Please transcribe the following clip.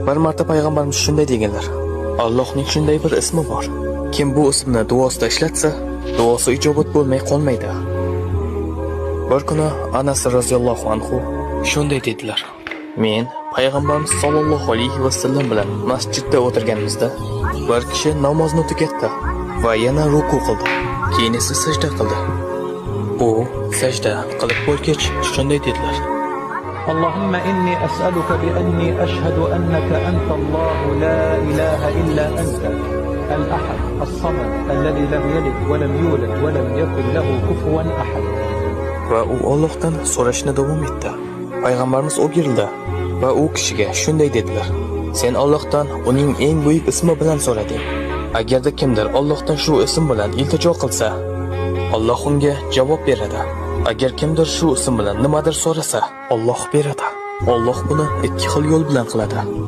Bir marta payg'ambarimiz shunday deganlar: Allohning shunday bir ismi bor. Kim bu ismni duosida ishlatsa, duosi ijobat bo'lmay qolmaydi. Bir kuni Anas roziyallohu anhu shunday dedilar: Men payg'ambarimiz sollallohu alayhi vasallam bilan masjidda o'tirganimizda bir kishi namozni tugatdi va yana ruku qildi. Keyin esa sajda qildi. U sajda qilib bo'lgach shunday dedilar: اللهم إني أسألك بأني أشهد أنك أنت الله لا إله إلا أنت الأحد الصمد الذي لم يلد ولم يولد ولم يكن له كفوا أحد. Va u Allohdan so'rashni davom etdi. Payg'ambarimiz o'girildi va u kishiga shunday dedilar: Sen Allohdan uning eng buyuk ismi bilan so'rading. Agarda kimdir Allohdan shu ism bilan iltijo qilsa, Alloh unga javob beradi. Agar kimdir shu ism bilan nimadir so'rasa, Alloh beradi. Alloh buni ikki xil yo'l bilan qiladi.